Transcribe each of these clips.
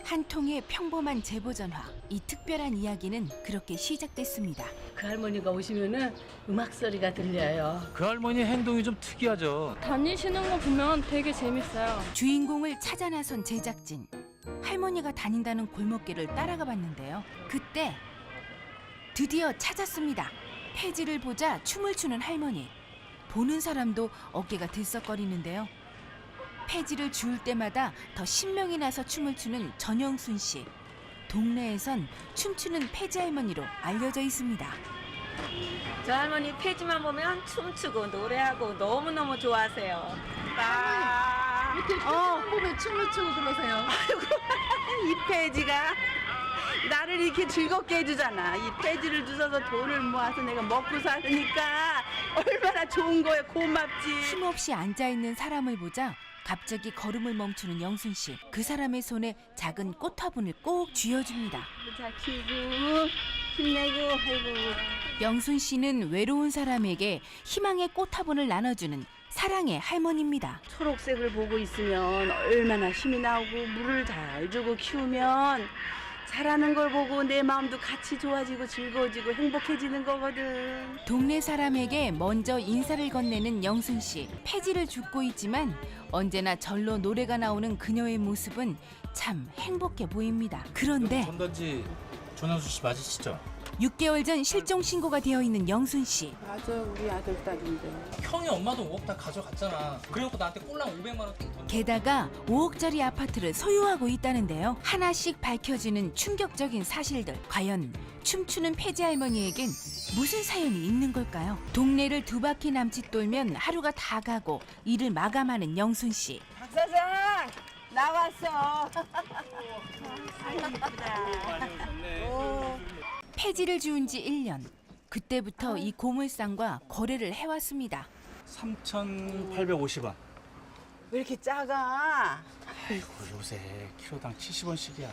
한 통의 평범한 제보 전화. 이 특별한 이야기는 그렇게 시작됐습니다. 그 할머니가 오시면은 음악 소리가 들려요. 그 할머니 행동이 좀 특이하죠. 다니시는 거 보면 되게 재밌어요. 주인공을 찾아 나선 제작진. 할머니가 다닌다는 골목길을 따라가 봤는데요. 그때 드디어 찾았습니다. 폐지를 보자 춤을 추는 할머니. 보는 사람도 어깨가 들썩거리는데요. 폐지를 주울 때마다 더 신명이 나서 춤을 추는 전영순 씨. 동네에선 춤추는 폐지 할머니로 알려져 있습니다. 저 할머니 폐지만 보면 춤추고 노래하고 너무너무 좋아하세요. 이렇게 폐지만 보면 춤을 추고 그러세요. 이 폐지가 나를 이렇게 즐겁게 해주잖아. 이 폐지를 주워서 돈을 모아서 내가 먹고 사니까 얼마나 좋은 거예요. 고맙지. 힘없이 앉아있는 사람을 보자 갑자기 걸음을 멈추는 영순 씨. 그 사람의 손에 작은 꽃 화분을 꼭 쥐어줍니다. 잘 키우고 힘내고 아이고. 영순 씨는 외로운 사람에게 희망의 꽃 화분을 나눠주는 사랑의 할머니입니다. 초록색을 보고 있으면 얼마나 힘이 나오고 물을 잘 주고 키우면 자라는 걸 보고 내 마음도 같이 좋아지고 즐거워지고 행복해지는 거거든. 동네 사람에게 먼저 인사를 건네는 영순 씨. 폐지를 줍고 있지만 언제나 절로 노래가 나오는 그녀의 모습은 참 행복해 보입니다. 그런데 전단지 전현수 씨 맞으시죠? 6개월 전 실종 신고가 되어 있는 영순 씨. 맞아, 우리 아들 딸인데. 형이 엄마도 5억 다 가져갔잖아. 그래놓고 나한테 꼴랑 500만 원 돈. 게다가 5억짜리 아파트를 소유하고 있다는데요. 하나씩 밝혀지는 충격적인 사실들. 과연 춤추는 폐지 할머니에겐 무슨 사연이 있는 걸까요? 동네를 두 바퀴 남짓 돌면 하루가 다 가고 일을 마감하는 영순 씨. 박 사장 나왔어. 아이 이쁘다. 폐지를 주운 지 1년. 그때부터 이 고물상과 거래를 해왔습니다. 3,850원. 왜 이렇게 작아? 아이고 요새 키로당 70원씩이야.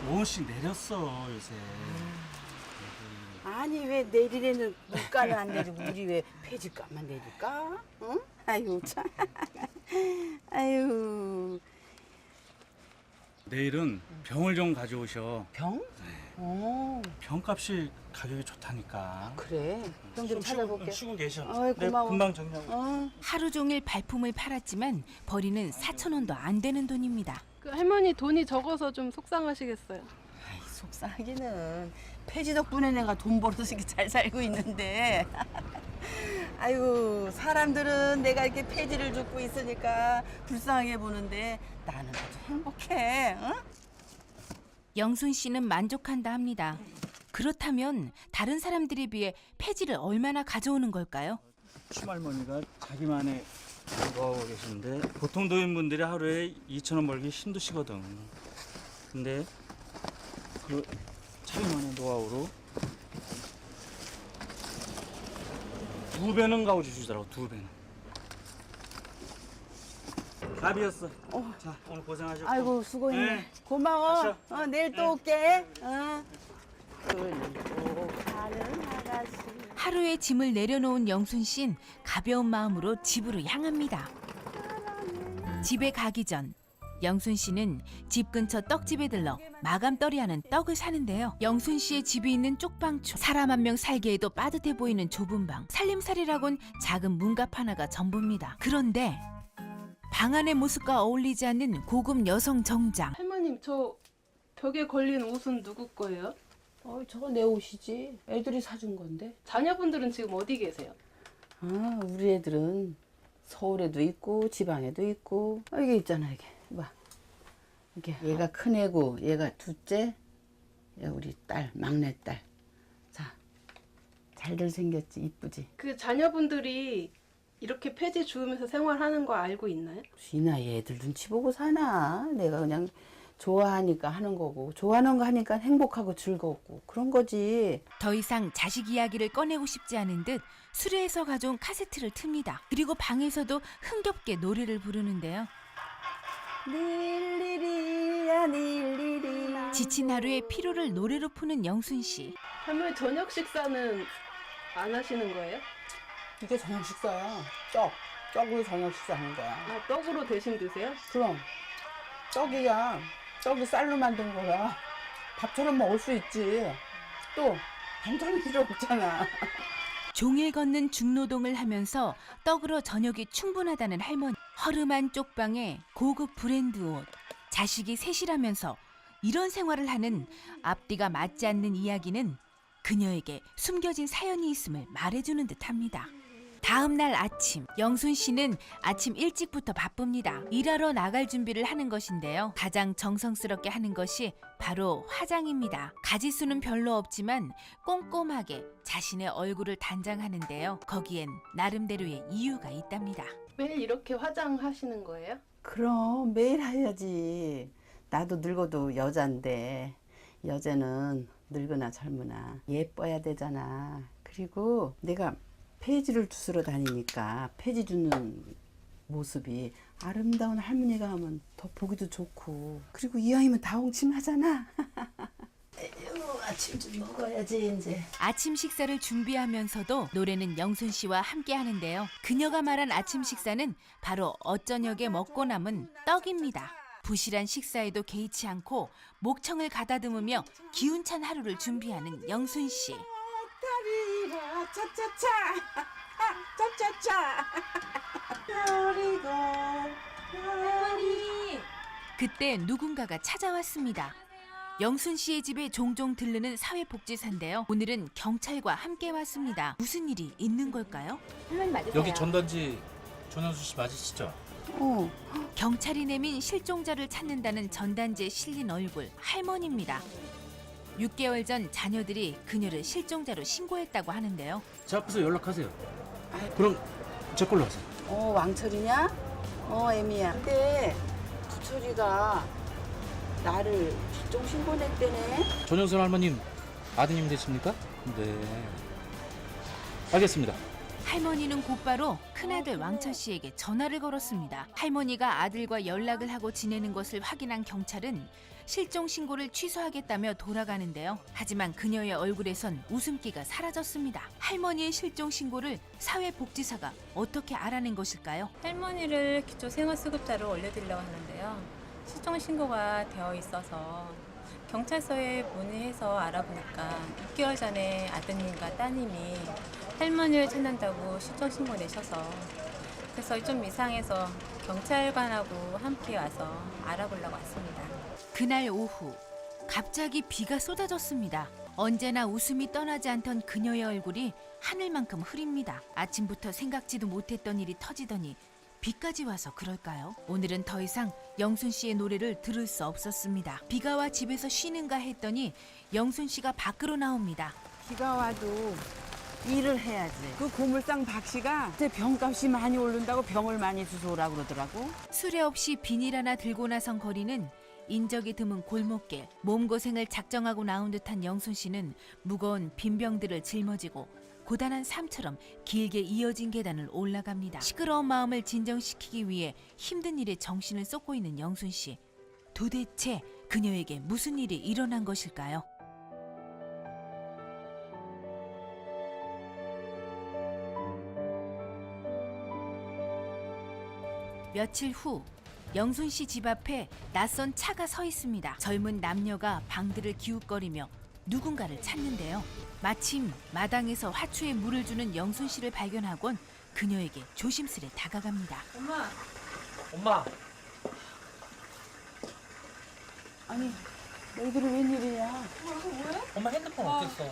5원씩 내렸어 요새. 아니 왜 내리래는 물가는 안 내리고 우리 왜 폐지값만 내릴까? 응? 아유 참. 아유. 내일은 병을 좀 가져오셔. 병? 어 병값이 가격이 좋다니까. 그래. 병 좀 찾아볼게. 쉬고 계셔. 어이, 네, 고마워. 금방 정리하고. 하루 종일 발품을 팔았지만 버리는 4,000원도 안 되는 돈입니다. 그 할머니 돈이 적어서 좀 속상하시겠어요. 아이 속상하기는 폐지 덕분에 내가 돈 벌어서 이렇게 잘 살고 있는데. 아이고 사람들은 내가 이렇게 폐지를 줍고 있으니까 불쌍하게 보는데 나는 아주 행복해. 응? 영순 씨는 만족한다 합니다. 그렇다면 다른 사람들에 비해 폐지를 얼마나 가져오는 걸까요? 추할머니가 자기만의 거 하고 계시는데 보통 도인분들이 하루에 2,000원 벌기 힘드시거든. 근데 그 자기만의 노하우로 2배는 가져주시더라고. 2배는. 답이었어. 자 오늘 고생하셨고. 아이고 수고했네. 네. 고마워. 가시죠. 내일 또 올게. 끌고 가는 아가씨. 하루의 짐을 내려놓은 영순 씨는 가벼운 마음으로 집으로 향합니다. 집에 가기 전 영순 씨는 집 근처 떡집에 들러 마감떨이하는 떡을 사는데요. 영순 씨의 집이 있는 쪽방촌. 사람 한 명 살기에도 빠듯해 보이는 좁은 방. 살림살이라곤 작은 문갑 하나가 전부입니다. 그런데 방 안의 모습과 어울리지 않는 고급 여성 정장. 할머님 저 벽에 걸린 옷은 누구 거예요? 저거 내 옷이지. 애들이 사준 건데. 자녀분들은 지금 어디 계세요? 우리 애들은 서울에도 있고 지방에도 있고. 이게 있잖아 이게. 봐. 이게 얘가 큰 애고 얘가 둘째. 얘 우리 딸 막내딸. 자, 잘들 생겼지 이쁘지. 그 자녀분들이 이렇게 폐지 주우면서 생활하는 거 알고 있나요? 이 나이 애들 눈치 보고 사나. 내가 그냥 좋아하니까 하는 거고 좋아하는 거 하니까 행복하고 즐겁고 그런 거지. 더 이상 자식 이야기를 꺼내고 싶지 않은 듯 수레에서 가져온 카세트를 틉니다. 그리고 방에서도 흥겹게 노래를 부르는데요. 닐리리야 닐리리. 지친 하루의 피로를 노래로 푸는 영순 씨. 할머니 저녁 식사는 안 하시는 거예요? 이게 저녁 식사야. 떡으로 저녁 식사하는 거야. 떡으로 대신 드세요? 그럼 떡이야. 떡이 쌀로 만든 거라 밥처럼 먹을 수 있지. 또 반찬이 필요 없잖아. 종일 걷는 중노동을 하면서 떡으로 저녁이 충분하다는 할머니. 허름한 쪽방에 고급 브랜드 옷. 자식이 셋이라면서 이런 생활을 하는 앞뒤가 맞지 않는 이야기는 그녀에게 숨겨진 사연이 있음을 말해주는 듯합니다. 다음 날 아침, 영순 씨는 아침 일찍부터 바쁩니다. 일하러 나갈 준비를 하는 것인데요. 가장 정성스럽게 하는 것이 바로 화장입니다. 가지수는 별로 없지만 꼼꼼하게 자신의 얼굴을 단장하는데요. 거기엔 나름대로의 이유가 있답니다. 매일 이렇게 화장하시는 거예요? 그럼 매일 해야지. 나도 늙어도 여잔데 여자는 늙으나 젊으나 예뻐야 되잖아. 그리고 내가 폐지를 주스러 다니니까 폐지 주는 모습이 아름다운 할머니가 하면 더 보기도 좋고, 그리고 이왕이면 다홍침하잖아. 아침 좀 먹어야지 이제. 아침 식사를 준비하면서도 노래는 영순 씨와 함께 하는데요. 그녀가 말한 아침 식사는 바로 어쩌녁에 먹고 남은 떡입니다. 부실한 식사에도 개의치 않고 목청을 가다듬으며 기운찬 하루를 준비하는 영순 씨. 다리가 차차차 차차차 별이가 별이. 그때 누군가가 찾아왔습니다. 영순 씨의 집에 종종 들르는 사회복지사인데요. 오늘은 경찰과 함께 왔습니다. 무슨 일이 있는 걸까요? 여기 전단지 전현수 씨 맞으시죠? 경찰이 내민 실종자를 찾는다는 전단지에 실린 얼굴, 할머니입니다. 6개월 전 자녀들이 그녀를 실종자로 신고했다고 하는데요. 제 앞에서 연락하세요. 그럼 제 걸로 하세요. 왕철이냐? 애미야. 근데 부철이가 나를 실종 신고냈대네. 전현수 할머님 아드님 되십니까? 네. 알겠습니다. 할머니는 곧바로 큰아들 왕철 씨에게 전화를 걸었습니다. 할머니가 아들과 연락을 하고 지내는 것을 확인한 경찰은 실종 신고를 취소하겠다며 돌아가는데요. 하지만 그녀의 얼굴에선 웃음기가 사라졌습니다. 할머니의 실종 신고를 사회복지사가 어떻게 알아낸 것일까요? 할머니를 기초생활수급자로 올려드리려고 하는데요. 실종 신고가 되어 있어서 경찰서에 문의해서 알아보니까 6개월 전에 아드님과 따님이 할머니를 찾는다고 실종 신고 내셔서, 그래서 좀 이상해서 경찰관하고 함께 와서 알아보려고 왔습니다. 그날 오후 갑자기 비가 쏟아졌습니다. 언제나 웃음이 떠나지 않던 그녀의 얼굴이 하늘만큼 흐립니다. 아침부터 생각지도 못했던 일이 터지더니 비까지 와서 그럴까요? 오늘은 더 이상 영순 씨의 노래를 들을 수 없었습니다. 비가 와 집에서 쉬는가 했더니 영순 씨가 밖으로 나옵니다. 비가 와도 일을 해야지. 그 고물상 박 씨가 이제 병값이 많이 오른다고 병을 많이 주워 오라고 그러더라고. 수레 없이 비닐 하나 들고 나선 거리는 인적이 드문 골목길. 몸고생을 작정하고 나온 듯한 영순 씨는 무거운 빈병들을 짊어지고 고단한 삶처럼 길게 이어진 계단을 올라갑니다. 시끄러운 마음을 진정시키기 위해 힘든 일에 정신을 쏟고 있는 영순 씨. 도대체 그녀에게 무슨 일이 일어난 것일까요? 며칠 후 영순 씨 집 앞에 낯선 차가 서 있습니다. 젊은 남녀가 방들을 기웃거리며 누군가를 찾는데요. 마침 마당에서 화초에 물을 주는 영순 씨를 발견하곤 그녀에게 조심스레 다가갑니다. 엄마. 아니 너희들이 웬일이냐? 엄마 핸드폰 어땠어?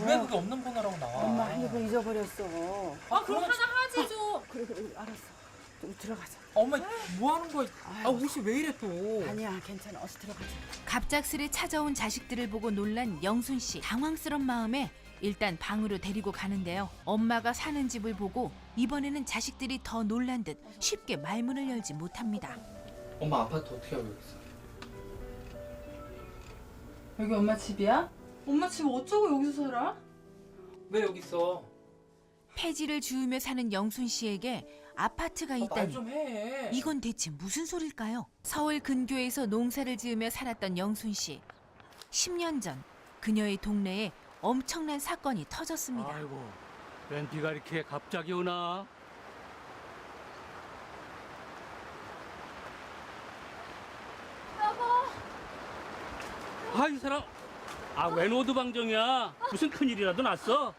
왜 그게 없는 번호라고 나와? 엄마 핸드폰 잊어버렸어. 그럼 화장하지 좀. 그래 알았어. 좀 들어가자. 엄마 뭐 하는 거야? 옷이 왜 이래 또? 아니야 괜찮아. 어서 들어가자. 갑작스레 찾아온 자식들을 보고 놀란 영순 씨. 당황스런 마음에 일단 방으로 데리고 가는데요. 엄마가 사는 집을 보고 이번에는 자식들이 더 놀란 듯 쉽게 말문을 열지 못합니다. 엄마 아파트 어떻게 알고 있어? 여기 엄마 집이야? 엄마 집 어쩌고 여기서 살아? 왜 여기 있어? 폐지를 주우며 사는 영순 씨에게 아파트가 말 있다니. 좀 해. 이건 대체 무슨 소릴까요? 서울 근교에서 농사를 지으며 살았던 영순 씨. 10년 전 그녀의 동네에 엄청난 사건이 터졌습니다. 아이고, 웬 비가 이렇게 갑자기 오나? 아, 이 사람. 아, 웬 오두방정이야? 무슨 큰일이라도 났어?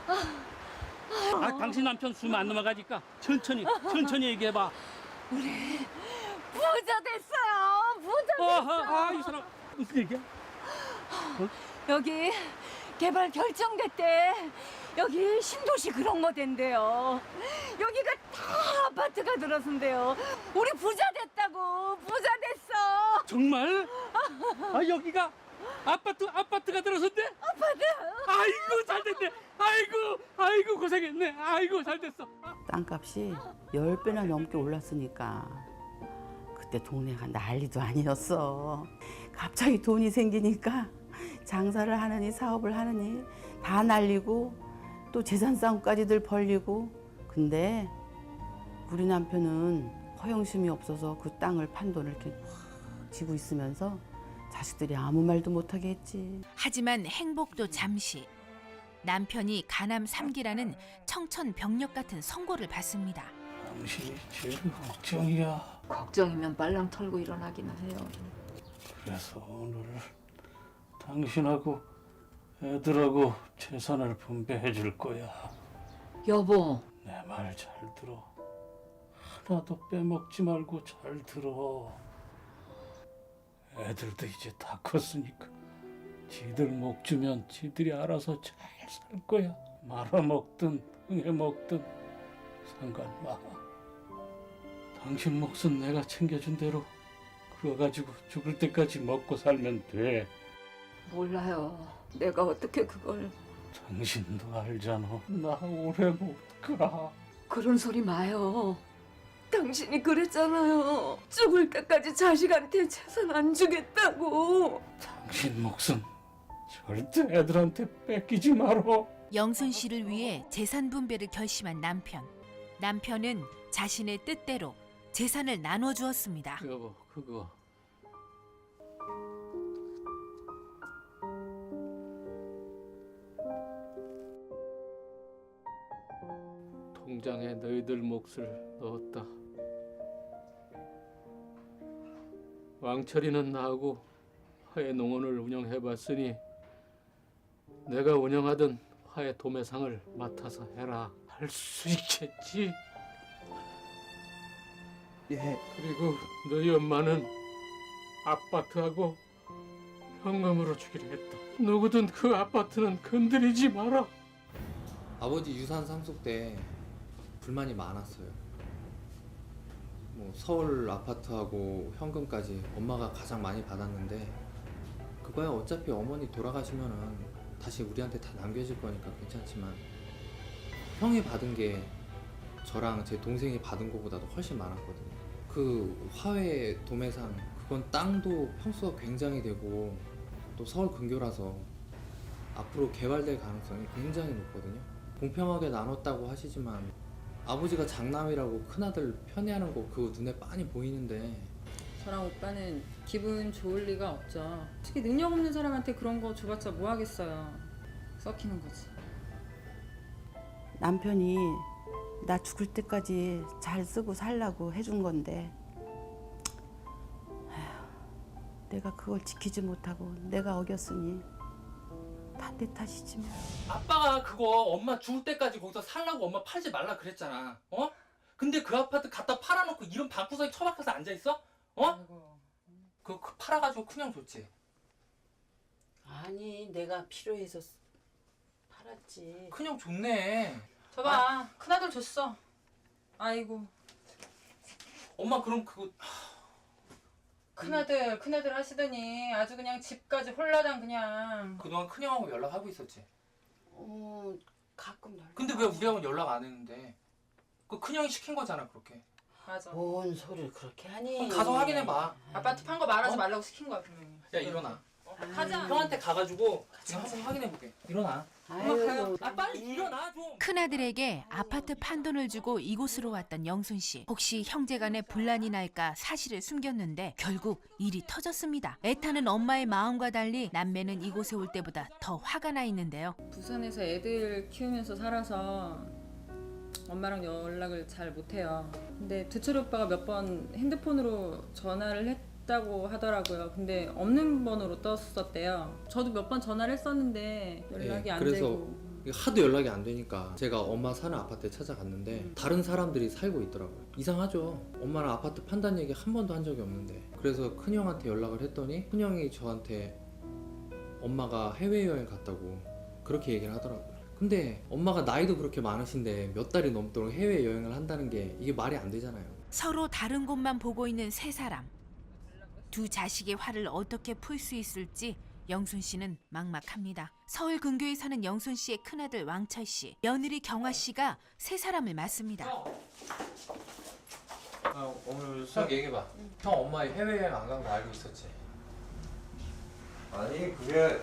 아, 당신 남편 숨 안 넘어가니까 천천히 얘기해봐. 부자 됐어요. 부자. 이 사람 무슨 얘기야? 여기 개발 결정됐대. 여기 신도시 그런 거 된대요. 여기가 다 아파트가 들어선대요. 우리 부자 됐다고. 부자 됐어. 정말? 아, 여기가 아파트가 들어선대? 아파트. 아이고, 잘 됐네. 아이고, 고생했네. 아이고, 잘 됐어. 땅값이 10배나 넘게 올랐으니까 그때 동네가 난리도 아니었어. 갑자기 돈이 생기니까 장사를 하느니 사업을 하느니 다 날리고 또 재산 싸움까지들 벌리고. 근데 우리 남편은 허영심이 없어서 그 땅을 판 돈을 이렇게 확 쥐고 있으면서 자식들이 아무 말도 못하게 했지. 하지만 행복도 잠시. 남편이 가남 3기라는 청천벽력 같은 선고를 받습니다. 당신이 제일 걱정이야. 걱정이면 빨랑 털고 일어나기는 해요. 그래서 오늘 당신하고 애들하고 재산을 분배해 줄 거야. 여보, 내 말 잘 들어. 하나도 빼먹지 말고 잘 들어. 애들도 이제 다 컸으니까 지들 목 주면 지들이 알아서 잘 살 거야. 말아먹든 흥해먹든 상관 마. 당신 몫은 내가 챙겨준 대로 그거 가지고 죽을 때까지 먹고 살면 돼. 몰라요. 내가 어떻게 그걸. 당신도 알잖아. 나 오래 못 가. 그런 소리 마요. 당신이 그랬잖아요. 죽을 때까지 자식한테 재산 안 주겠다고. 당신 몫은 절대 애들한테 뺏기지 말어. 영순 씨를 위해 재산 분배를 결심한 남편. 남편은 자신의 뜻대로 재산을 나눠 주었습니다. 여보, 그거 통장에 너희들 몫을 넣었다. 왕철이는 나하고 화해 농원을 운영해봤으니 내가 운영하던 화해 도매상을 맡아서 해라. 할 수 있겠지? 예. 그리고 너희 엄마는 아파트하고 현금으로 주기로 했다. 누구든 그 아파트는 건드리지 마라. 아버지 유산 상속 때 불만이 많았어요. 뭐 서울 아파트하고 현금까지 엄마가 가장 많이 받았는데 그거야 어차피 어머니 돌아가시면은 다시 우리한테 다 남겨질 거니까 괜찮지만 형이 받은 게 저랑 제 동생이 받은 것보다도 훨씬 많았거든요. 그 화훼 도매상 그건 땅도 평수가 굉장히 되고 또 서울 근교라서 앞으로 개발될 가능성이 굉장히 높거든요. 공평하게 나눴다고 하시지만 아버지가 장남이라고 큰아들 편애하는 거 그거 눈에 빤히 보이는데 저랑 오빠는 기분 좋을 리가 없죠. 특히 능력 없는 사람한테 그런 거 줘봤자 뭐 하겠어요. 썩히는 거지. 남편이 나 죽을 때까지 잘 쓰고 살라고 해준 건데 아휴, 내가 그걸 지키지 못하고 내가 어겼으니 다 내 탓이지 뭐. 아빠가 그거 엄마 죽을 때까지 거기서 살라고 엄마 팔지 말라 그랬잖아. 어? 근데 그 아파트 갖다 팔아놓고 이런 방구석에 처박혀서 앉아있어? 어? 아이고. 그거 팔아가지고 그냥 줬지. 아니 내가 필요해서 팔았지. 그냥 좋네. 저봐, 큰아들 줬어. 아이고. 엄마 그럼 그거 큰아들 하시더니 아주 그냥 집까지 홀라당 그냥. 그동안 큰형하고 연락하고 있었지. 가끔 연락. 근데 왜 우리하고는 연락 안 했는데? 그 큰형이 시킨 거잖아 그렇게. 맞아. 뭔 소리를 그렇게 하니? 그럼 가서 확인해봐. 아빠한테 판 거 말하지 말라고 시킨 거야 분명히. 야 일어나. 가자. 형한테 가가지고 지금 한번 확인해보게. 일어나. 아유, 아 빨리 일어나 좀. 큰아들에게 아파트 판돈을 주고 이곳으로 왔던 영순 씨. 혹시 형제간에 분란이 날까 사실을 숨겼는데 결국 일이 터졌습니다. 애타는 엄마의 마음과 달리 남매는 이곳에 올 때보다 더 화가 나 있는데요. 부산에서 애들 키우면서 살아서 엄마랑 연락을 잘 못해요. 근데 두철 오빠가 몇 번 핸드폰으로 전화를 있다고 하더라고요. 근데 없는 번호로 떴었대요. 저도 몇 번 전화를 했었는데 연락이 안 그래서 되고. 하도 연락이 안 되니까 제가 엄마 사는 아파트에 찾아갔는데 다른 사람들이 살고 있더라고요. 이상하죠. 엄마랑 아파트 판단 얘기 한 번도 한 적이 없는데. 그래서 큰형한테 연락을 했더니 큰형이 저한테 엄마가 해외여행 갔다고 그렇게 얘기를 하더라고요. 근데 엄마가 나이도 그렇게 많으신데 몇 달이 넘도록 해외여행을 한다는 게 이게 말이 안 되잖아요. 서로 다른 곳만 보고 있는 세 사람. 두 자식의 화를 어떻게 풀 수 있을지 영순 씨는 막막합니다. 서울 근교에 사는 영순 씨의 큰아들 왕철 씨, 며느리 경화 씨가 세 사람을 맞습니다. 오늘 형 얘기해봐. 형 엄마 해외여행 안 간 거 알고 있었지? 아니 그게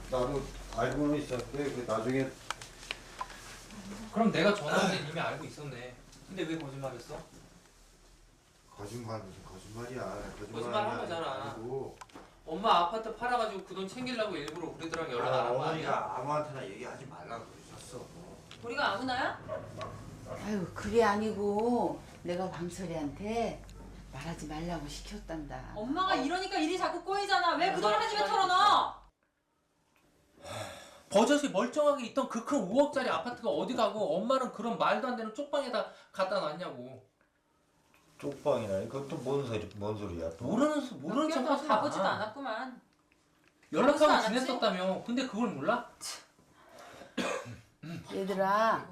나도 알고는 있었는데 그 나중에 그럼 내가 전화한 데 이미 알고 있었네. 근데 왜 거짓말했어? 거짓말 무슨 거짓말이야. 거짓말 한 거잖아. 아니고. 엄마 아파트 팔아가지고 그 돈 챙기려고 일부러 우리들랑 연락 안 한 거 아니야? 어머니가 아무한테나 얘기하지 말라고 그러셨어. 우리가 아무나야? 아유 그게 아니고 내가 왕철이한테 말하지 말라고 시켰단다. 엄마가 이러니까 일이 자꾸 꼬이잖아. 왜 그 돈 한 집에 털어넣어? 버젓이 멀쩡하게 있던 그 큰 5억짜리 아파트가 어디 가고 엄마는 그런 말도 안 되는 쪽방에다 갖다 놨냐고. 쪽방이라니 그것도 뭔 소리야 또. 모르는 척 하지 마. 가보지도 않았구만. 연락하고 가보지도 않았지? 지냈었다며. 근데 그걸 몰라? 얘들아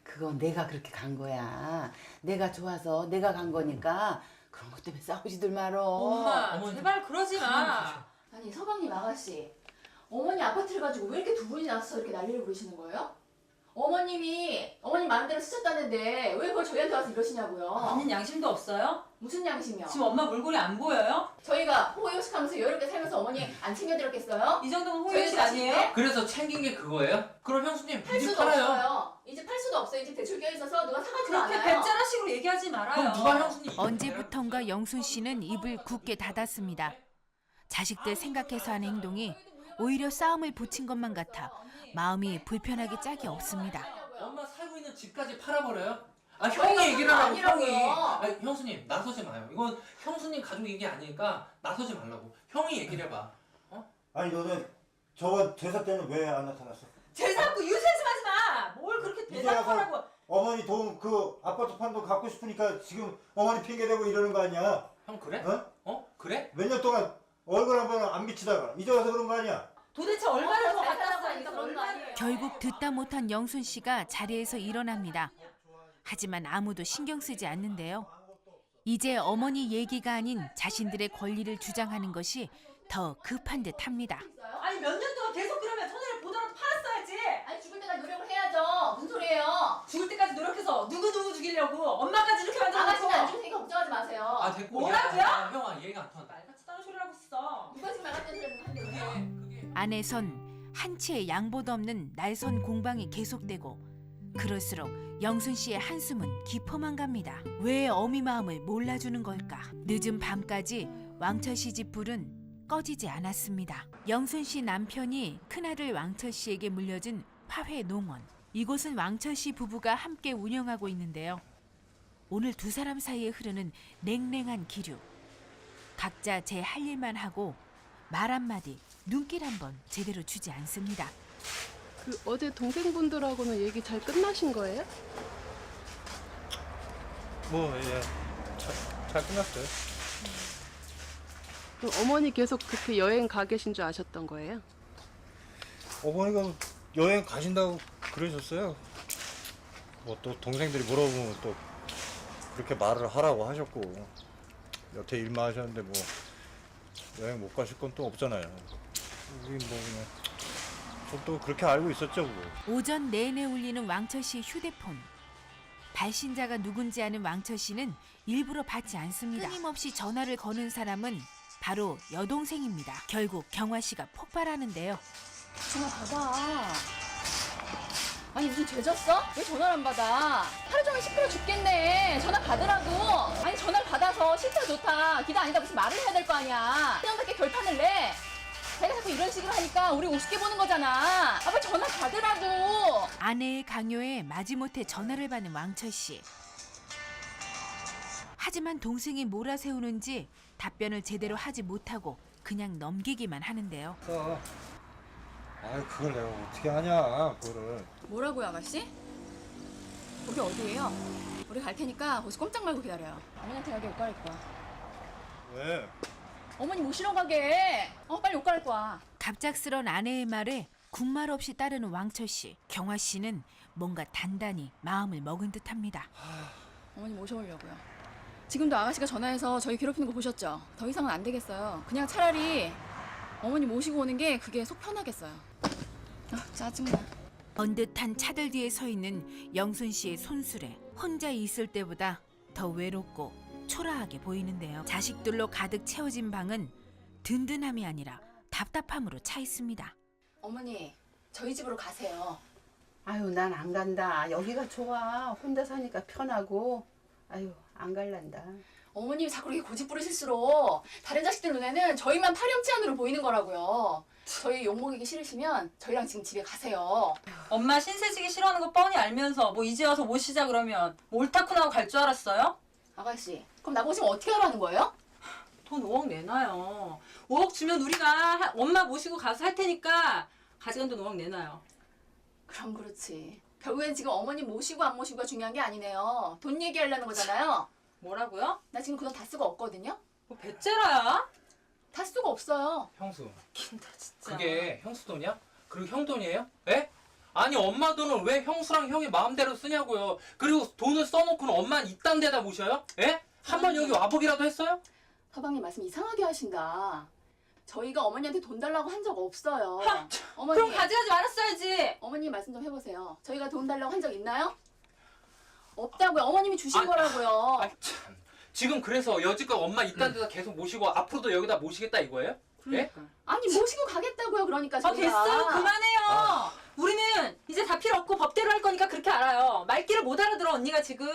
그건 내가 그렇게 간 거야. 내가 좋아서 내가 간 거니까 그런 것 때문에 싸우지들 말어. 엄마, 어머니. 제발 그러지 마. 아니 서방님 아가씨, 어머니 아파트를 가지고 왜 이렇게 두 분이 나서서 이렇게 난리를 부르시는 거예요? 어머님이 어머님 마음대로 쓰셨다는데 왜 그걸 저희한테 와서 이러시냐고요? 언니는 양심도 없어요? 무슨 양심이요? 지금 엄마 몰골이 안 보여요? 저희가 호의호식하면서 여유롭게 살면서 어머니 안 챙겨드렸겠어요? 이 정도면 저희 호의호식 아니에요? 그래서 챙긴 게 그거예요? 그럼 형수님 팔 집 수도 팔아요. 없어요. 이제 팔 수도 없어요. 이제 대출 껴 있어서 누가 사가지도 그렇게 않아요. 뱃자라식으로 얘기하지 말아요. 그럼 누가 형수님 언제부턴가 영순 씨는 입을 굳게 닫았습니다. 자식들 생각해서 하는 행동이 오히려 싸움을 붙인 것만 같아 마음이 불편하기 짝이 없습니다. 엄마 살고 있는 집까지 팔아버려요? 아 저희가 형이 얘기를 그런 거 하라고 형이. 아니라고요. 아 형수님 나서지 마요. 이건 형수님 가족 얘기 아니니까 나서지 말라고. 형이 얘기를 해봐. 아니 너는 저번 제사 때는 왜 안 나타났어? 제사하고 유세스하지 마. 뭘 그렇게 이제 대답하라고. 어머니 돈 그 아파트 판 돈 갖고 싶으니까 지금 어머니 핑계 대고 이러는 거 아니야? 형 그래? 어? 그래? 몇 년 동안 얼굴 한 번 안 비치다가 이제 와서 그런 거 아니야? 도대체 얼마를 더 잘 갖다 살았으니까 그런 거 아니에요. 결국 듣다 못한 영순 씨가 자리에서 일어납니다. 하지만 아무도 신경 쓰지 않는데요. 이제 어머니 얘기가 아닌 자신들의 권리를 주장하는 것이 더 급한 듯합니다. 아니 몇 년 동안 계속 그러면 손해를 보더라도 팔았어야지. 아니 죽을 때까지 노력을 해야죠. 무슨 소리예요? 죽을 때까지 노력해서 누구 죽이려고 엄마까지 이렇게 아가씨는 안 만들어놓고 죽으니까 걱정하지 마세요. 아 됐고. 뭐라고요? 형아 얘가 안 통한다. 말같이 다른 소리를 하고 있어. 누가 지금 말 같은 소리 하는데요? 그게 안에선 한치의 양보도 없는 날선 공방이 계속되고 그럴수록 영순 씨의 한숨은 깊어만 갑니다. 왜 어미 마음을 몰라주는 걸까? 늦은 밤까지 왕철 씨 집 불은 꺼지지 않았습니다. 영순 씨 남편이 큰아들 왕철 씨에게 물려준 화훼 농원. 이곳은 왕철 씨 부부가 함께 운영하고 있는데요. 오늘 두 사람 사이에 흐르는 냉랭한 기류. 각자 제 할 일만 하고 말 한마디, 눈길 한번 제대로 주지 않습니다. 그 어제 동생분들하고는 얘기 잘 끝나신 거예요? 잘 끝났어요. 그럼 어머니 계속 그렇게 여행 가 계신 줄 아셨던 거예요? 어머니가 여행 가신다고 그러셨어요. 뭐 또 동생들이 물어보면 또 그렇게 말을 하라고 하셨고 여태 일만 하셨는데 뭐 여행 못 가실 건 또 없잖아요. 우린 뭐 그냥 저도 그렇게 알고 있었죠. 뭐. 오전 내내 울리는 왕철 씨의 휴대폰. 발신자가 누군지 아는 왕철 씨는 일부러 받지 않습니다. 끊임없이 전화를 거는 사람은 바로 여동생입니다. 결국 경화 씨가 폭발하는데요. 전화 받아. 아니 무슨 죄졌어? 왜 전화를 안 받아? 하루 종일 시끄러 죽겠네. 전화 받으라고. 아니 전화를 받아서 싫다 좋다 기다 아니다 무슨 말을 해야 될 거 아니야. 그냥밖에 결판을 내. 내가 자꾸 이런 식으로 하니까 우리 우습게 보는 거잖아. 빨리 전화 받으라고. 아내의 강요에 마지못해 전화를 받는 왕철 씨. 하지만 동생이 몰아세우는지 답변을 제대로 하지 못하고 그냥 넘기기만 하는데요. 아유 그걸 내가 어떻게 하냐 그거를. 뭐라고요, 아가씨? 거기 어디예요? 우리 갈 테니까 거기서 꼼짝 말고 기다려요. 어머니한테 가게 옷 갈아입고 와. 왜? 어머니 모시러 가게. 빨리 옷 갈아입고 와. 갑작스런 아내의 말에 군말 없이 따르는 왕철 씨. 경화 씨는 뭔가 단단히 마음을 먹은 듯합니다. 어머니 모셔오려고요. 지금도 아가씨가 전화해서 저희 괴롭히는 거 보셨죠? 더 이상은 안 되겠어요. 그냥 차라리 어머니 모시고 오는 게 그게 속 편하겠어요. 짜증나. 번듯한 차들 뒤에 서 있는 영순 씨의 손수레. 혼자 있을 때보다 더 외롭고 초라하게 보이는데요. 자식들로 가득 채워진 방은 든든함이 아니라 답답함으로 차 있습니다. 어머니, 저희 집으로 가세요. 아유 난 안 간다. 여기가 좋아. 혼자 사니까 편하고. 아유 안 갈란다. 어머님이 자꾸 이렇게 고집 부리실수록 다른 자식들 눈에는 저희만 파렴치한으로 보이는 거라고요. 저희 욕먹이기 싫으시면 저희랑 지금 집에 가세요. 엄마 신세지기 싫어하는 거 뻔히 알면서 뭐 이제 와서 모시자 그러면 뭐 옳다쿠 나고 갈 줄 알았어요? 아가씨, 그럼 나보시면 어떻게 하라는 거예요? 돈 5억 내놔요. 5억 주면 우리가 엄마 모시고 가서 할 테니까 가져간 돈 5억 내놔요. 그럼 그렇지. 결국엔 지금 어머님 모시고 안 모시고가 중요한 게 아니네요. 돈 얘기하려는 거잖아요. 뭐라고요? 나 지금 그 돈 다 쓰고 없거든요. 뭐 배째라야? 다 쓰고 없어요. 형수, 긴다 진짜. 그게 형수 돈이야? 그리고 형 돈이에요? 에? 아니 엄마 돈을 왜 형수랑 형이 마음대로 쓰냐고요. 그리고 돈을 써놓고는 엄마는 이딴 데다 모셔요? 에? 한번 여기 와보기라도 했어요? 서방님 말씀 이상하게 하신다. 저희가 어머니한테 돈 달라고 한 적 없어요. 하, 어머니, 그럼 가져가지 말았어야지. 어머님 말씀 좀 해보세요. 저희가 돈 달라고 한 적 있나요? 없다고요. 어머님이 주신 아니, 거라고요. 아 참. 지금 그래서 여지껏 엄마 이딴 데다 계속 모시고 앞으로도 여기다 모시겠다 이거예요? 그러니까. 아니 모시고 가겠다고요. 그러니까 저희가. 됐어요. 그만해요. 우리는 이제 다 필요 없고 법대로 할 거니까 그렇게 알아요. 말귀를 못 알아들어 언니가 지금.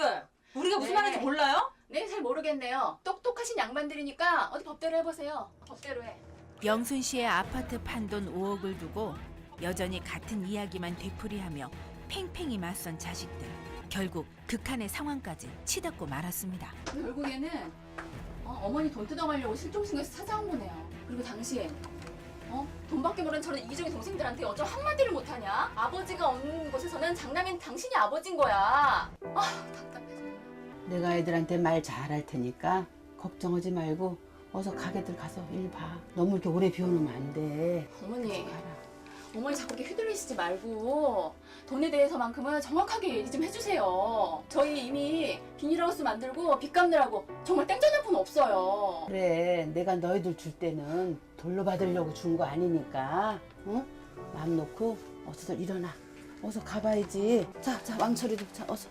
우리가 무슨 네. 말인지 몰라요? 네, 잘 모르겠네요. 똑똑하신 양반들이니까 어디 법대로 해보세요. 법대로 해. 영순 씨의 아파트 판돈 5억을 두고 여전히 같은 이야기만 되풀이하며 팽팽히 맞선 자식들. 결국 극한의 상황까지 치닫고 말았습니다. 결국에는 어머니 돈 뜯어가려고 실종신고해서 찾아온 거네요. 그리고 당신 돈밖에 모르는 저런 이기적인 동생들한테 어쩜 한마디를 못하냐? 아버지가 없는 곳에서는 장남인 당신이 아버지인 거야. 답답해 정말. 내가 애들한테 말 잘할 테니까 걱정하지 말고 어서 가게들 가서 일 봐. 너무 이렇게 오래 비워놓으면 안 돼. 어머니, 가라. 어머니 자꾸 이렇게 휘둘리시지 말고 돈에 대해서만큼은 정확하게 얘기 좀 해주세요. 저희 이미 비닐하우스 만들고 빚 갚느라고 정말 땡전할 푼 없어요. 그래, 내가 너희들 줄 때는 돌로 받으려고 준 거 아니니까, 응? 마음 놓고 어서들 일어나. 어서 가봐야지. 자, 왕철이도 자, 어서.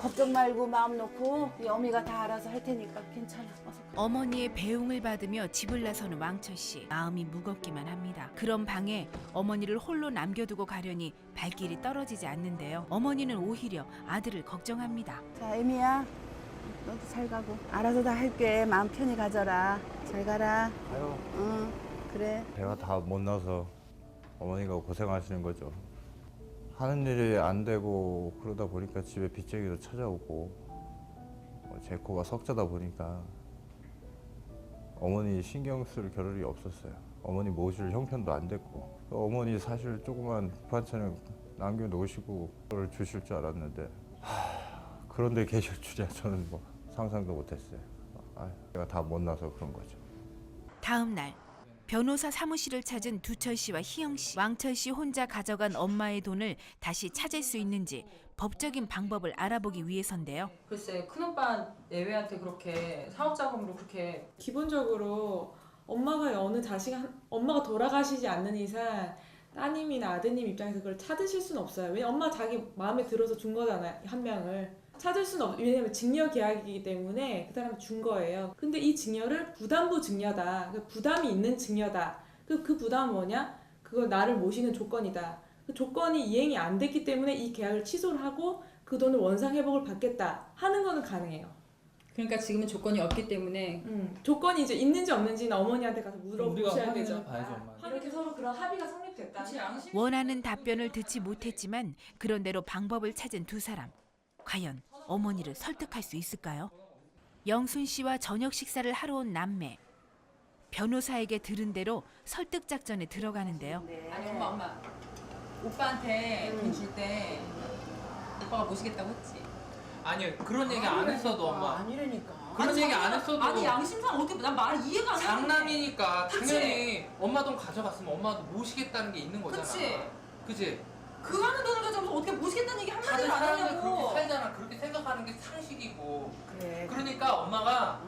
걱정 말고 마음 놓고 이 어미가 다 알아서 할 테니까 괜찮아. 어서 가. 어머니의 배웅을 받으며 집을 나서는 왕철 씨. 마음이 무겁기만 합니다. 그런 방에 어머니를 홀로 남겨두고 가려니 발길이 떨어지지 않는데요. 어머니는 오히려 아들을 걱정합니다. 자, 에미야. 너도 잘 가고. 알아서 다 할게. 마음 편히 가져라. 잘 가라. 아유 응, 그래. 배가 다 못 나서 어머니가 고생하시는 거죠. 하는 일이 안 되고 그러다 보니까 집에 빚쟁이도 찾아오고 제 코가 석자다 보니까 어머니 신경 쓸 겨를이 없었어요. 어머니 모실 형편도 안 됐고 어머니 사실 조그만 반찬을 남겨놓으시고 그걸 주실 줄 알았는데 그런데 계실 줄이야 저는 뭐 상상도 못했어요. 제가 다 못나서 그런 거죠. 다음 날 변호사 사무실을 찾은 두철 씨와 희영 씨. 왕철 씨 혼자 가져간 엄마의 돈을 다시 찾을 수 있는지 법적인 방법을 알아보기 위해서인데요. 글쎄 큰오빠 내외한테 그렇게 사업 자금으로 그렇게 기본적으로 엄마가 엄마가 돌아가시지 않는 이상 따님이나 아드님 입장에서 그걸 찾으실 수는 없어요. 왜냐면 엄마가 자기 마음에 들어서 준 거잖아요. 한 명을. 찾을 수는 없어요. 왜냐면 증여 계약이기 때문에 그 사람이 준 거예요. 근데 이 증여를 부담부 증여다. 부담이 있는 증여다. 그 부담은 뭐냐? 그거 나를 모시는 조건이다. 그 조건이 이행이 안 됐기 때문에 이 계약을 취소를 하고 그 돈을 원상 회복을 받겠다 하는 거는 가능해요. 그러니까 지금은 조건이 없기 때문에 조건이 이제 있는지 없는지는 어머니한테 가서 우리가 물어보셔야 되죠. 확인해 봐야죠, 엄마. 이렇게 서로 그런 합의가 성립됐다. 원하는 답변을 듣지 못했지만 그런대로 방법을 찾은 두 사람. 과연 어머니를 설득할 수 있을까요? 영순 씨와 저녁 식사를 하러 온 남매. 변호사에게 들은 대로 설득 작전에 들어가는데요. 아니 엄마 오빠한테 돈 줄 때 오빠가 모시겠다고 했지. 아니 그런 얘기 안 했어도 엄마. 아니라니까. 그런 얘기 안 했어도. 아니 양심상 어떻게 난 말 이해가 안 가. 장남이니까 그치? 당연히 엄마 돈 가져갔으면 엄마도 모시겠다는 게 있는 거잖아. 그치? 그치? 그 많은 돈을 가져가면서 어떻게 모시겠다는 얘기 다들 한마디를 안 사람들 그렇게 하냐고. 살잖아. 그렇게 생각하는 게 상식이고. 그래. 그러니까 엄마가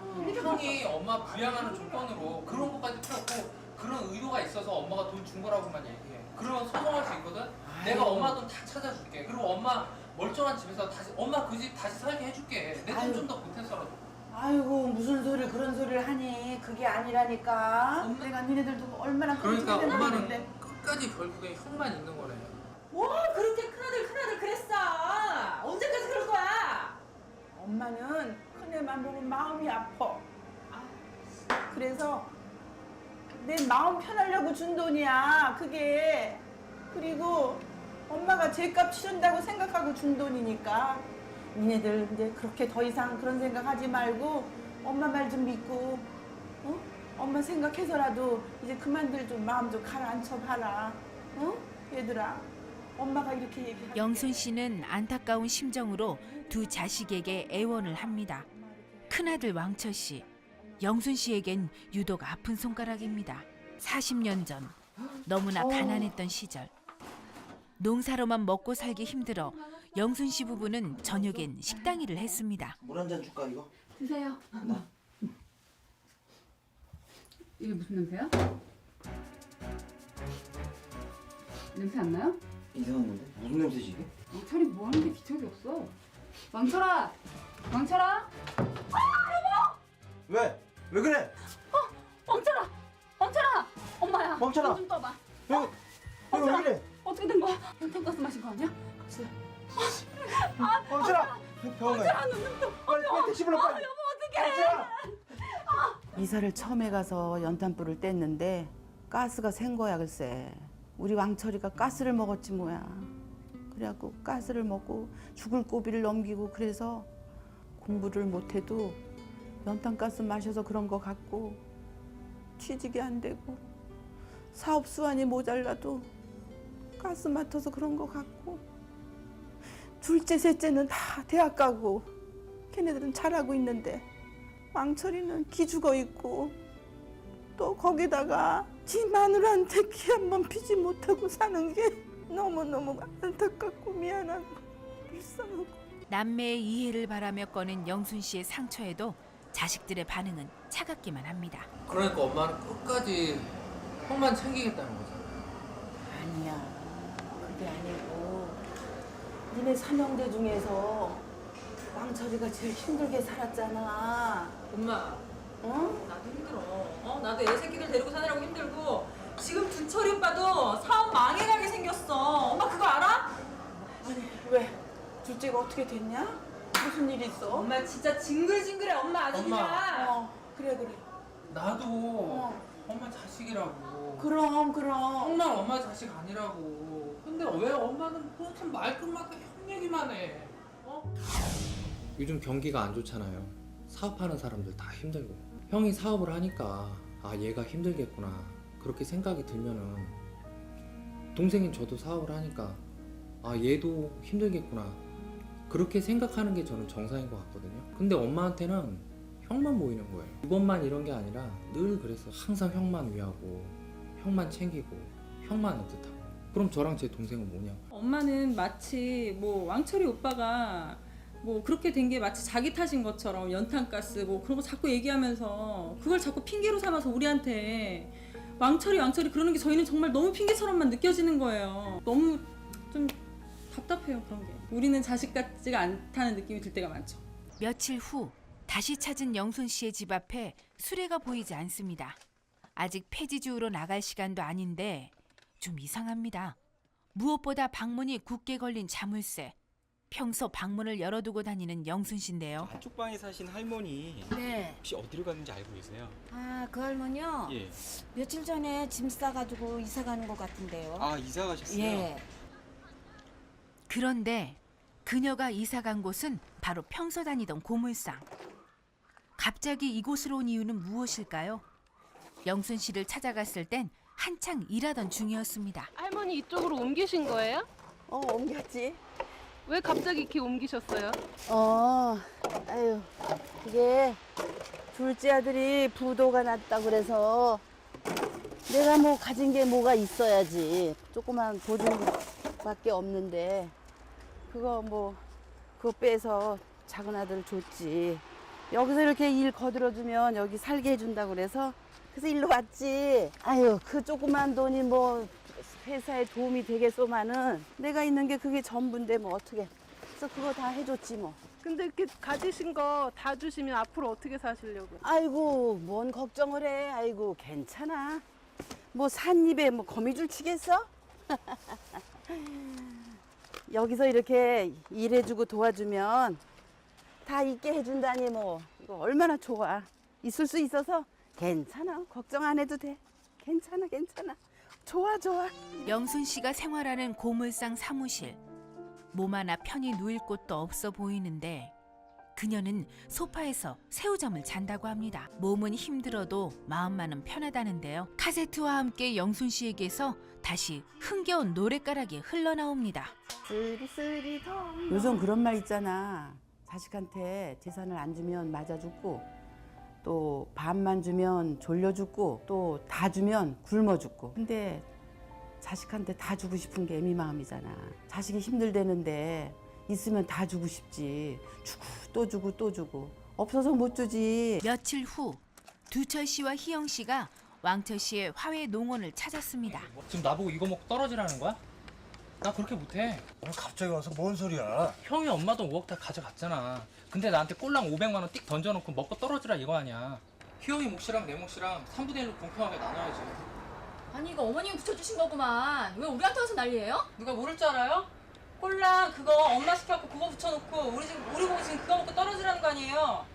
형이 엄마 부양하는 조건으로 그런 것까지 펴고 그런 의도가 있어서 엄마가 돈 준 거라고만 얘기해. 그러면 소송할 수 있거든. 내가 엄마 돈 다 찾아줄게. 그리고 엄마 멀쩡한 집에서 다시 엄마 그 집 다시 살게 해줄게. 내 돈 좀 더 보태서라도. 아이고 무슨 소리 그런 소리를 하니 그게 아니라니까. 내가 니네들도 얼마나 그러니까 끔찍했는데. 엄마는 끝까지 결국에 형만 있는 거네. 뭐 그렇게 큰아들 그랬어. 언제까지 그럴 거야? 엄마는 큰애만 보면 마음이 아파. 그래서 내 마음 편하려고 준 돈이야 그게. 그리고 엄마가 죄값 치른다고 생각하고 준 돈이니까 니네들 이제 그렇게 더 이상 그런 생각하지 말고 엄마 말 좀 믿고 엄마 생각해서라도 이제 그만들 좀 마음 좀 가라앉혀 봐라. 얘들아 엄마가 이렇게 얘기할게. 영순 씨는 안타까운 심정으로 두 자식에게 애원을 합니다. 큰아들 왕철 씨, 영순 씨에겐 유독 아픈 손가락입니다. 40년 전 너무나 가난했던 시절. 농사로만 먹고 살기 힘들어 영순 씨 부부는 저녁엔 식당 일을 했습니다. 물 한 잔 줄까 이거? 드세요. 이게 무슨 냄새야? 냄새 안 나요? 이상한데? 무슨 냄새지 이게? 왕철이 뭐 하는 게 기척이 없어. 왕철아! 왕철아! 왜? 왜 그래? 왕철아! 왕철아! 엄마야. 왕철아! 눈 좀 떠봐. 왜 그래? 어떻게 된 거야? 연탄가스 마신 거 아니야? 왕철아! 병원 가야 빨리 택시 불러 빨리. 여보 어떡해! 왕철아! 이사를 처음에 가서 연탄불을 뗐는데 가스가 샌 거야 글쎄. 우리 왕철이가 가스를 먹었지 뭐야. 그래갖고 가스를 먹고 죽을 고비를 넘기고 그래서 공부를 못해도 연탄가스 마셔서 그런 거 같고 취직이 안 되고 사업 수완이 모자라도 가스 맡아서 그런 거 같고 둘째 셋째는 다 대학 가고 걔네들은 잘하고 있는데 왕철이는 기죽어 있고 또 거기다가 지 마누라한테 기 한 번 피지 못하고 사는 게 너무너무 안타깝고 미안하고 불쌍하고. 남매의 이해를 바라며 꺼낸 영순 씨의 상처에도 자식들의 반응은 차갑기만 합니다. 그러니까 엄마는 끝까지 형만 챙기겠다는 거잖아. 아니야 그게 아니고 니네 삼형제 중에서 왕철이가 제일 힘들게 살았잖아. 엄마 어? 나도 힘들어. 나도 애 새끼들 데리고 사느라고 힘들고 지금 두철이 오빠도 사업 망해가게 생겼어. 엄마 그거 알아? 아니 왜? 둘째가 어떻게 됐냐? 무슨 일 있어? 엄마 진짜 징글징글해 엄마 아주 그냥. 그래 나도 엄마 자식이라고. 그럼 형만 엄마 자식 아니라고. 근데 왜 엄마는 무슨 말끝마다 형 얘기만 해? 요즘 경기가 안 좋잖아요. 사업하는 사람들 다 힘들고 형이 사업을 하니까 아 얘가 힘들겠구나 그렇게 생각이 들면은 동생인 저도 사업을 하니까 아 얘도 힘들겠구나 그렇게 생각하는 게 저는 정상인 것 같거든요. 근데 엄마한테는 형만 보이는 거예요. 이번만 이런 게 아니라 늘 그래서 항상 형만 위하고 형만 챙기고 형만 애틋하고. 그럼 저랑 제 동생은 뭐냐고. 엄마는 마치 뭐 왕철이 오빠가 뭐 그렇게 된 게 마치 자기 탓인 것처럼 연탄가스 뭐 그런 거 자꾸 얘기하면서 그걸 자꾸 핑계로 삼아서 우리한테 왕철이 그러는 게 저희는 정말 너무 핑계처럼만 느껴지는 거예요. 너무 좀 답답해요 그런 게. 우리는 자식 같지가 않다는 느낌이 들 때가 많죠. 며칠 후 다시 찾은 영순 씨의 집 앞에 수레가 보이지 않습니다. 아직 폐지 주우러 나갈 시간도 아닌데 좀 이상합니다. 무엇보다 방문이 굳게 걸린 자물쇠. 평소 방문을 열어두고 다니는 영순 씨인데요. 한쪽 방에 사신 할머니 네. 혹시 어디로 갔는지 알고 계세요? 아, 그 할머니요? 예. 며칠 전에 짐 싸가지고 이사 가는 것 같은데요. 아 이사 가셨어요? 예. 그런데 그녀가 이사 간 곳은 바로 평소 다니던 고물상. 갑자기 이곳으로 온 이유는 무엇일까요? 영순 씨를 찾아갔을 땐 한창 일하던 중이었습니다. 할머니 이쪽으로 옮기신 거예요? 옮겼지. 왜 갑자기 이렇게 옮기셨어요? 아유, 이게 둘째 아들이 부도가 났다 그래서 내가 뭐 가진 게 뭐가 있어야지. 조그만 보증밖에 없는데 그거 빼서 작은 아들 줬지. 여기서 이렇게 일 거들어주면 여기 살게 해준다 그래서 일로 왔지. 아유, 그 조그만 돈이 뭐 회사에 도움이 되겠소만은 내가 있는 게 그게 전부인데 뭐 어떻게. 그래서 그거 다 해줬지 뭐. 근데 이렇게 가지신 거 다 주시면 앞으로 어떻게 사시려고? 아이고, 뭔 걱정을 해. 아이고, 괜찮아. 뭐 삿입에 뭐 거미줄 치겠어? 여기서 이렇게 일해주고 도와주면 다 있게 해준다니 뭐 이거 얼마나 좋아. 있을 수 있어서 괜찮아. 걱정 안 해도 돼. 괜찮아. 좋아. 영순 씨가 생활하는 고물상 사무실. 몸 하나 편히 누일 곳도 없어 보이는데 그녀는 소파에서 새우잠을 잔다고 합니다. 몸은 힘들어도 마음만은 편하다는데요. 카세트와 함께 영순 씨에게서 다시 흥겨운 노랫가락이 흘러나옵니다. 요즘 그런 말 있잖아. 자식한테 재산을 안 주면 맞아 죽고 또 반만 주면 졸려 죽고 또 다 주면 굶어 죽고. 근데 자식한테 다 주고 싶은 게 애미 마음이잖아. 자식이 힘들대는데 있으면 다 주고 싶지. 주고 또 주고 없어서 못 주지. 며칠 후 두철 씨와 희영 씨가 왕철 씨의 화훼 농원을 찾았습니다. 지금 나보고 이거 먹고 떨어지라는 거야? 나 그렇게 못해. 오늘 갑자기 와서 뭔 소리야? 형이 엄마 돈 5억 다 가져갔잖아. 근데 나한테 꼴랑 500만 원 띡 던져놓고 먹고 떨어지라 이거 아니야. 희영이 몫이랑 내 몫이랑 3분의 1로 공평하게 나눠야지. 아니 이거 어머님이 붙여주신 거구만. 왜 우리한테 와서 난리예요? 누가 모를 줄 알아요? 꼴랑 그거 엄마 시켜갖고 그거 붙여놓고 우리 보고 지금 그거 먹고 떨어지라는 거 아니에요?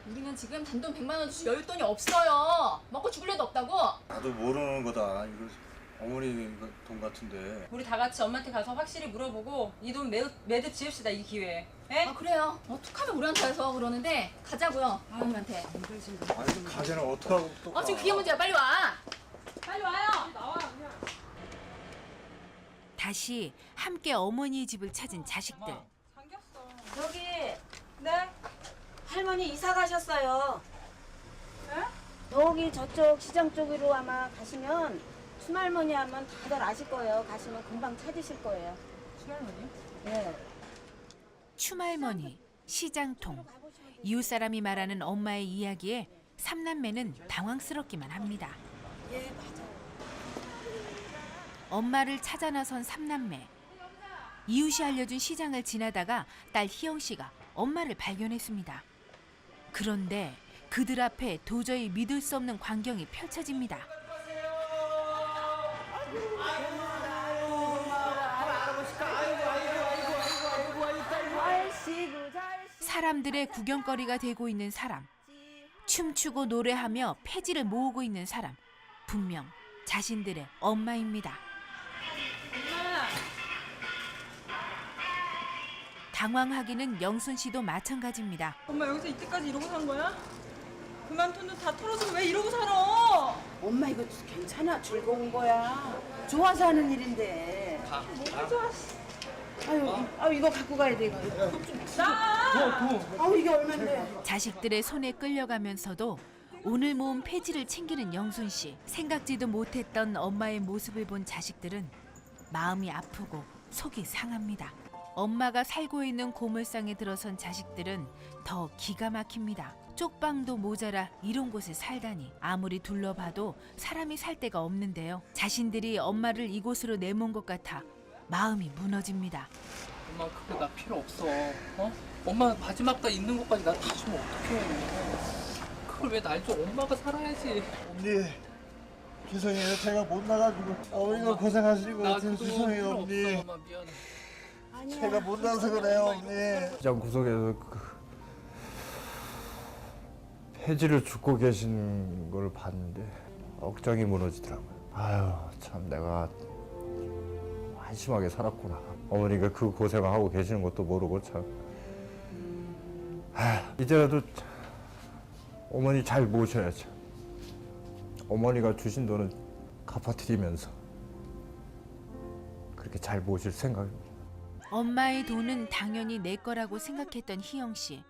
우리는 지금 단돈 100만 원 주실 여윳돈이 없어요. 먹고 죽을 애도 없다고. 나도 모르는 거다. 이거 어머니 돈 같은데. 우리 다 같이 엄마한테 가서 확실히 물어보고 이 돈 매듭 지읍시다, 이 기회에. 에? 아 그래요. 어떡하면 우리한테 와서 그러는데 가자고요. 어머님한테. 아니 가재는 어떡하고 또. 지금 그게 문제야. 빨리 와. 빨리 와요. 나와 그냥. 다시 함께 어머니의 집을 찾은 자식들. 저기 네? 할머니 이사 가셨어요. 네? 여기 저쪽 시장 쪽으로 아마 가시면 춘할머니 하면 다들 아실 거예요. 가시면 금방 찾으실 거예요. 춘할머니? 네. 추말머니, 시장통. 이웃 사람이 말하는 엄마의 이야기에 삼남매는 당황스럽기만 합니다. 예, 맞아요. 엄마를 찾아 나선 삼남매. 이웃이 알려준 시장을 지나다가 딸 희영 씨가 엄마를 발견했습니다. 그런데 그들 앞에 도저히 믿을 수 없는 광경이 펼쳐집니다. 사람들의 구경거리가 되고 있는 사람. 춤추고 노래하며 폐지를 모으고 있는 사람. 분명 자신들의 엄마입니다. 당황하기는 영순 씨도 마찬가지입니다. 엄마 여기서 이때까지 이러고 산 거야? 그만 돈도 다 털어서 왜 이러고 살아? 엄마 이거 괜찮아. 즐거운 거야. 좋아서 하는 일인데. 뭐가 좋아? 아유, 이거 갖고 가야 돼. 이거. 나! 이게 얼마인데? 자식들의 손에 끌려가면서도 오늘 모은 폐지를 챙기는 영순 씨. 생각지도 못했던 엄마의 모습을 본 자식들은 마음이 아프고 속이 상합니다. 엄마가 살고 있는 고물상에 들어선 자식들은 더 기가 막힙니다. 쪽방도 모자라 이런 곳에 살다니. 아무리 둘러봐도 사람이 살 데가 없는데요. 자신들이 엄마를 이곳으로 내몬 것 같아 마음이 무너집니다. 엄마 그거 나 필요 없어. 어? 엄마 마지막 날 있는 것까지 나 다 주면 어떡해. 그걸 왜 날 줘. 엄마가 살아야지. 언니 죄송해요. 제가 못 나가지고 어머니가 고생하시고 나 그거 죄송해요 필요 언니. 없어. 엄마 미안해. 제가 못 나서 그래요 언니. 시장 구석에서 폐지를 줍고 계신 걸 봤는데 억장이 무너지더라고요. 아유 참 내가 한심하게 살았구나. 어머니가 그 고생을 하고 계시는 것도 모르고 참. 이제라도 어머니 잘 모셔야죠. 어머니가 주신 돈은 갚아드리면서 그렇게 잘 모실 생각입니다. 엄마의 돈은 당연히 내 거라고 생각했던 희영 씨.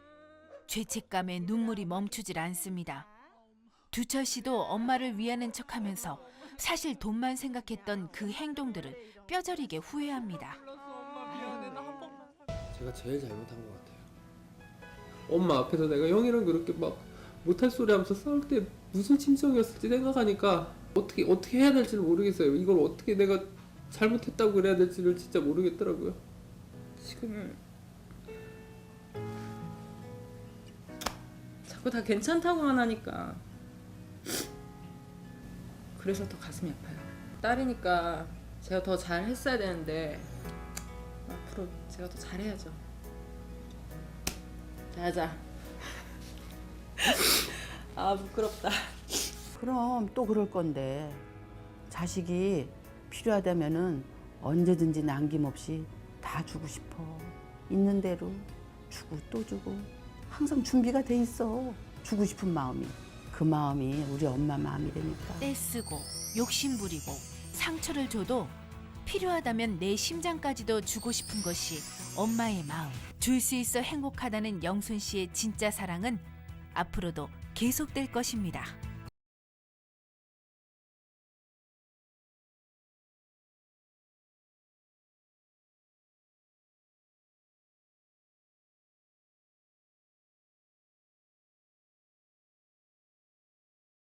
죄책감에 눈물이 멈추질 않습니다. 두철 씨도 엄마를 위하는 척하면서 사실 돈만 생각했던 그 행동들을 뼈저리게 후회합니다. 제가 제일 잘못한 것 같아요. 엄마 앞에서 내가 형이랑 그렇게 막 못할 소리 하면서 싸울 때 무슨 심정이었을지 생각하니까 어떻게 해야 될지를 모르겠어요. 이걸 어떻게 내가 잘못했다고 그래야 될지를 진짜 모르겠더라고요. 지금 자꾸 다 괜찮다고만 하니까 그래서 더 가슴이 아파요. 딸이니까 제가 더 잘했어야 되는데 앞으로 제가 더 잘해야죠. 자자. 아 부끄럽다. 그럼 또 그럴 건데 자식이 필요하다면은 언제든지 남김없이 다 주고 싶어. 있는 대로 주고 또 주고 항상 준비가 돼 있어. 주고 싶은 마음이. 그 마음이 우리 엄마 마음이라니까. 떼쓰고 욕심부리고 상처를 줘도 필요하다면 내 심장까지도 주고 싶은 것이 엄마의 마음. 줄 수 있어 행복하다는 영순 씨의 진짜 사랑은 앞으로도 계속될 것입니다.